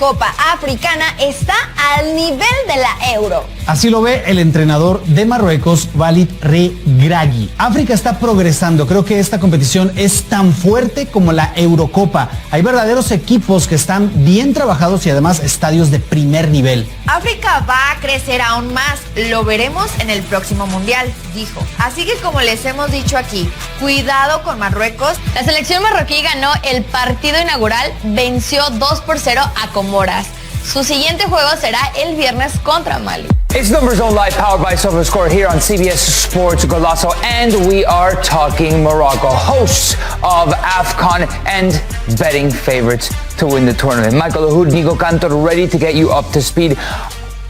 Copa Africana está al nivel de la Euro. Así lo ve el entrenador de Marruecos, Walid Regragui. África está progresando. Creo que esta competición es tan fuerte como la Eurocopa. Hay verdaderos equipos que están bien trabajados y además estadios de primer nivel. África va a crecer aún más. Lo veremos en el próximo Mundial, dijo. Así que como les hemos dicho aquí, cuidado con Marruecos. La selección marroquí ganó el partido inaugural, venció 2-0 a Comoras. Su siguiente juego será el viernes contra Mali. It's Numbers On Live, powered by SofaScore here on CBS Sports Golazo, and we are talking Morocco, hosts of AFCON and betting favorites to win the tournament. Michael Lahoud, Nico Cantor, ready to get you up to speed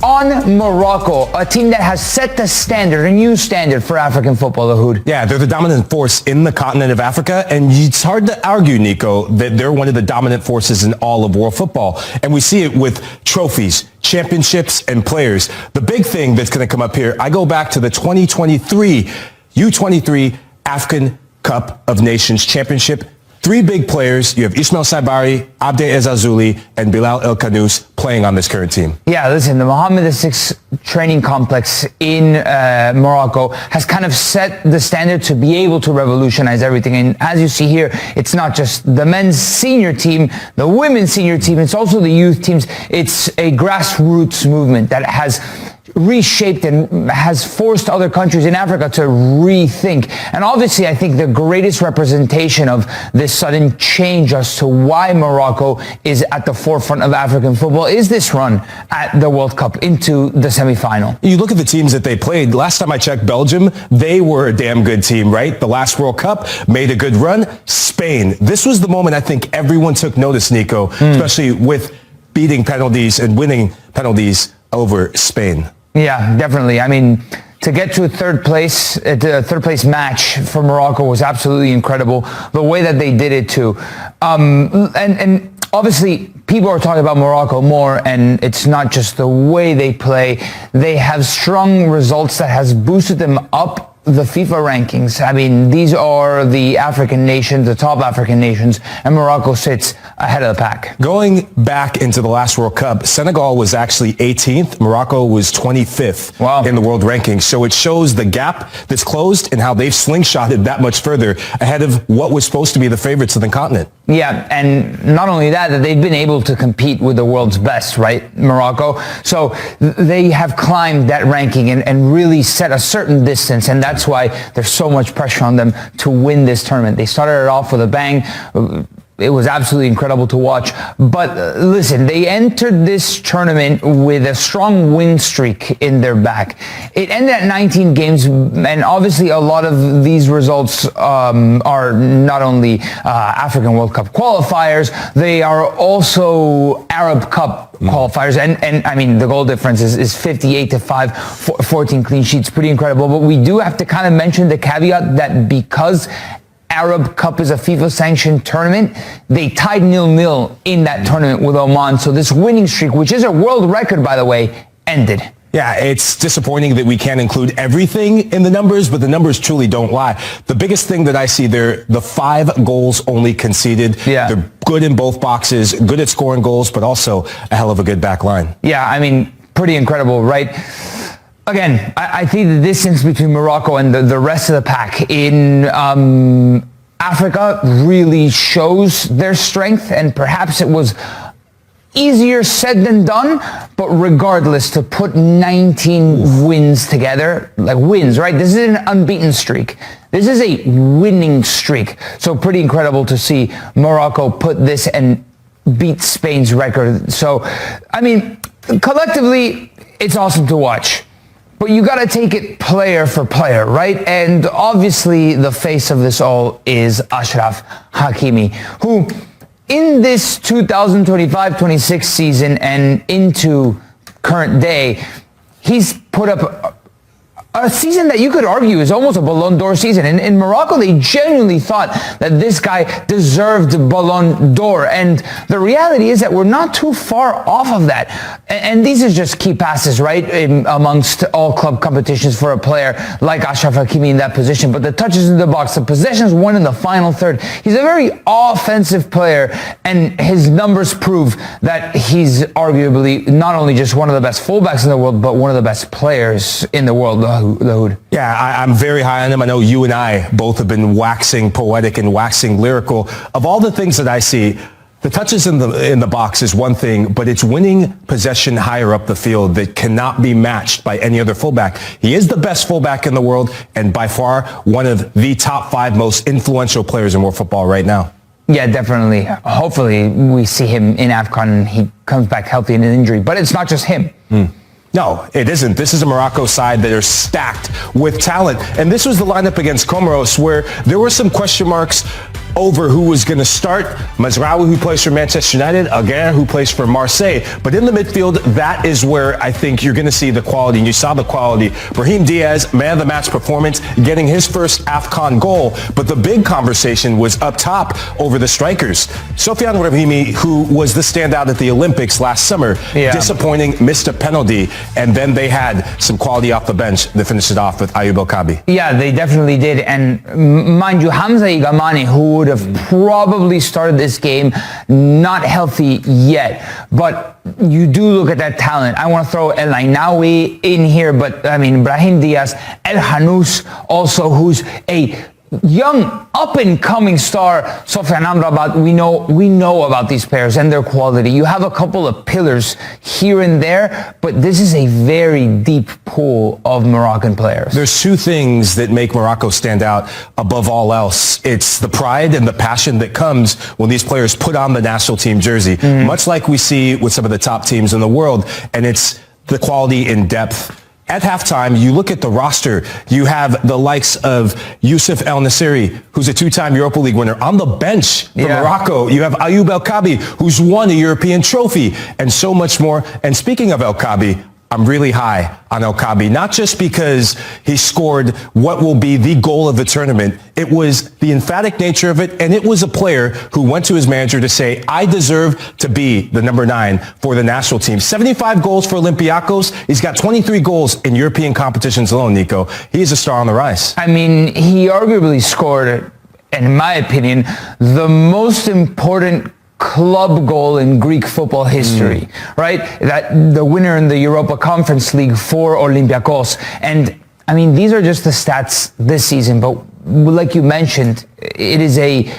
on Morocco, a team that has set the standard, a new standard for African football, Lahoud. Yeah, they're the dominant force in the continent of Africa, and it's hard to argue, Nico, that they're one of the dominant forces in all of world football. And we see it with trophies, championships, and players. The big thing that's going to come up here, I go back to the 2023 U23 African Cup of Nations Championship. Three big players. You have Ismail Saibari, Abde Ezzazzouli, and Bilal El Kanous playing on this current team. Yeah, listen, the Mohammed VI training complex in Morocco has kind of set the standard to be able to revolutionize everything. And as you see here, it's not just the men's senior team, the women's senior team, it's also the youth teams. It's a grassroots movement that has reshaped and has forced other countries in Africa to rethink. And obviously, I think the greatest representation of this sudden change as to why Morocco is at the forefront of African football is this run at the World Cup into the semifinal. You look at the teams that they played. Last time I checked Belgium, they were a damn good team, right? The last World Cup made a good run. Spain. This was the moment I think everyone took notice, Nico, especially with beating penalties and winning penalties over Spain. Yeah, definitely. I mean, to get to a third place match for Morocco was absolutely incredible. The way that they did it too. And obviously people are talking about Morocco more, and it's not just the way they play. They have strong results that has boosted them up the FIFA rankings. I mean, these are the African nations, the top African nations, and Morocco sits ahead of the pack. Going back into the last World Cup, Senegal was actually 18th. Morocco was 25th in the world rankings. So it shows the gap that's closed and how they've slingshotted that much further ahead of what was supposed to be the favorites of the continent. Yeah, and not only that they've been able to compete with the world's best, right, Morocco? So they have climbed that ranking and really set a certain distance, and that's why there's so much pressure on them to win this tournament. They started it off with a bang. It was absolutely incredible to watch. But listen, they entered this tournament with a strong win streak in their back. It ended at 19 games, and obviously a lot of these results are not only African World Cup qualifiers, they are also Arab Cup qualifiers. And I mean, the goal difference is 58-5, 14 clean sheets, pretty incredible. But we do have to kind of mention the caveat that because Arab Cup is a FIFA-sanctioned tournament, they tied 0-0 in that tournament with Oman. So this winning streak, which is a world record, by the way, ended. Yeah, it's disappointing that we can't include everything in the numbers, but the numbers truly don't lie. The biggest thing that I see there, the 5 goals only conceded. Yeah. They're good in both boxes, good at scoring goals, but also a hell of a good back line. Yeah, I mean, pretty incredible, right? Again, I think the distance between Morocco and the rest of the pack in Africa really shows their strength, and perhaps it was easier said than done, but regardless, to put 19 wins together, like wins, right? This is an unbeaten streak. This is a winning streak. So pretty incredible to see Morocco put this and beat Spain's record. So, I mean, collectively, it's awesome to watch. But you got to take it player for player, right? And obviously the face of this all is Ashraf Hakimi, who in this 2025-26 season and into current day, he's put up a season that you could argue is almost a Ballon d'Or season. In Morocco, they genuinely thought that this guy deserved Ballon d'Or. And the reality is that we're not too far off of that. And these are just key passes, right, amongst all club competitions for a player like Ashraf Hakimi in that position. But the touches in the box, the possessions won in the final third. He's a very offensive player, and his numbers prove that he's arguably not only just one of the best fullbacks in the world, but one of the best players in the world. Yeah, I'm very high on him. I know you and I both have been waxing poetic and waxing lyrical. Of all the things that I see, the touches in the box is one thing, but it's winning possession higher up the field that cannot be matched by any other fullback. He is the best fullback in the world and by far one of the top 5 most influential players in world football right now. Yeah, definitely. Hopefully we see him in AFCON and he comes back healthy and in injury. But it's not just him. No, it isn't. This is a Morocco side that are stacked with talent. And this was the lineup against Comoros where there were some question marks over who was going to start. Mazraoui, who plays for Manchester United, Aguirre, who plays for Marseille. But in the midfield, that is where I think you're going to see the quality. And you saw the quality. Brahim Diaz, man of the match performance, getting his first AFCON goal. But the big conversation was up top over the strikers. Sofiane Brahimi, who was the standout at the Olympics last summer, disappointing, missed a penalty. And then they had some quality off the bench that finished it off with Ayoub El-Kabi. Yeah, they definitely did. And mind you, Hamza Igamani, who would have probably started this game not healthy yet. But you do look at that talent. I want to throw El Ainaoui in here, but I mean, Brahim Diaz, El Hanous also, who's a young up-and-coming star. Sofiane Amrabat, we know about these players and their quality. You have a couple of pillars here and there, but this is a very deep pool of Moroccan players. There's 2 things that make Morocco stand out above all else. It's the pride and the passion that comes when these players put on the national team jersey, much like we see with some of the top teams in the world, and it's the quality in depth. At halftime, you look at the roster, you have the likes of Youssef El Nassiri, who's a 2-time Europa League winner, on the bench for Morocco. You have Ayoub El-Kabi, who's won a European trophy, and so much more. And speaking of El-Kabi, I'm really high on El-Kabi, not just because he scored what will be the goal of the tournament. It was the emphatic nature of it, and it was a player who went to his manager to say, I deserve to be the number 9 for the national team. 75 goals for Olympiacos. He's got 23 goals in European competitions alone, Nico. He is a star on the rise. I mean, he arguably scored, in my opinion, the most important club goal in Greek football history, right? That the winner in the Europa Conference League for Olympiacos. And I mean, these are just the stats this season, but like you mentioned, it is a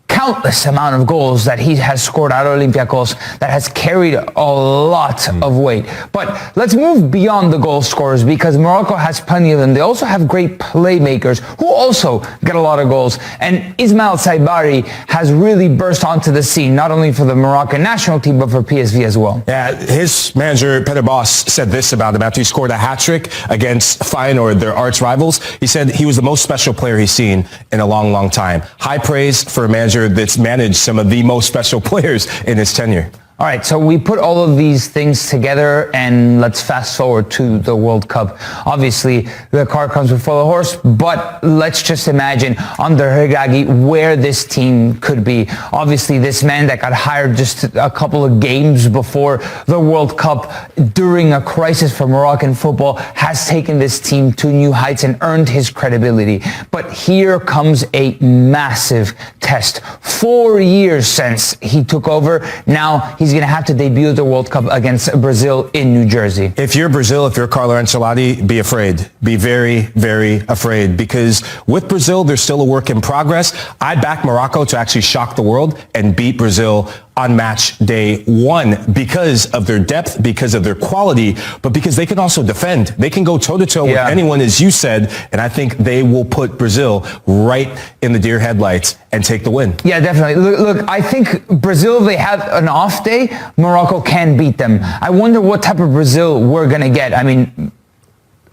countless amount of goals that he has scored at Olympiacos that has carried a lot of weight. But let's move beyond the goal scorers because Morocco has plenty of them. They also have great playmakers who also get a lot of goals. And Ismail Saibari has really burst onto the scene, not only for the Moroccan national team, but for PSV as well. Yeah, his manager, Peter Bosz, said this about him after he scored a hat-trick against Feyenoord, their arch rivals. He said he was the most special player he's seen in a long, long time. High praise for a manager that's managed some of the most special players in his tenure. All right, so we put all of these things together and let's fast forward to the World Cup. Obviously, the cart comes before the horse, but let's just imagine under Regragui where this team could be. Obviously, this man that got hired just a couple of games before the World Cup during a crisis for Moroccan football has taken this team to new heights and earned his credibility. But here comes a massive test. 4 years since he took over, now he's going to have to debut at the World Cup against Brazil in New Jersey. If you're Brazil, if you're Carlo Ancelotti, be afraid. Be very, very afraid because with Brazil, there's still a work in progress. I back Morocco to actually shock the world and beat Brazil on match day 1 because of their depth, because of their quality, but because they can also defend. They can go toe-to-toe with anyone, as you said, and I think they will put Brazil right in the deer headlights and take the win. Yeah, definitely. Look, I think Brazil, if they have an off day, Morocco can beat them. I wonder what type of Brazil we're going to get. I mean,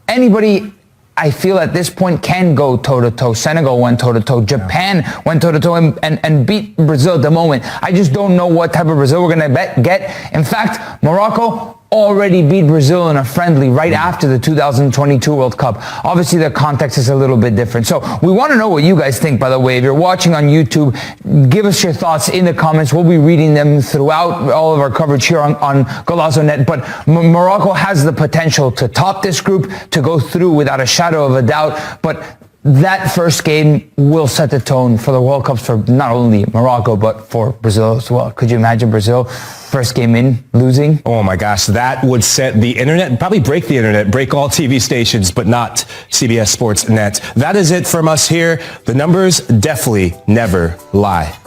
anybody, I feel at this point, can go toe-to-toe. Senegal went toe-to-toe. Japan went toe-to-toe and beat Brazil at the moment. I just don't know what type of Brazil we're going to get. In fact, Morocco already beat Brazil in a friendly right after the 2022 World Cup. Obviously, the context is a little bit different. So we want to know what you guys think, by the way. If you're watching on YouTube, give us your thoughts in the comments. We'll be reading them throughout all of our coverage here on Golazo.net. But Morocco has the potential to top this group, to go through without a shadow of a doubt. But that first game will set the tone for the World Cups for not only Morocco, but for Brazil as well. Could you imagine Brazil, first game in, losing? Oh my gosh, that would set the internet, probably break the internet, break all TV stations, but not CBS Sports Net. That is it from us here. The numbers definitely never lie.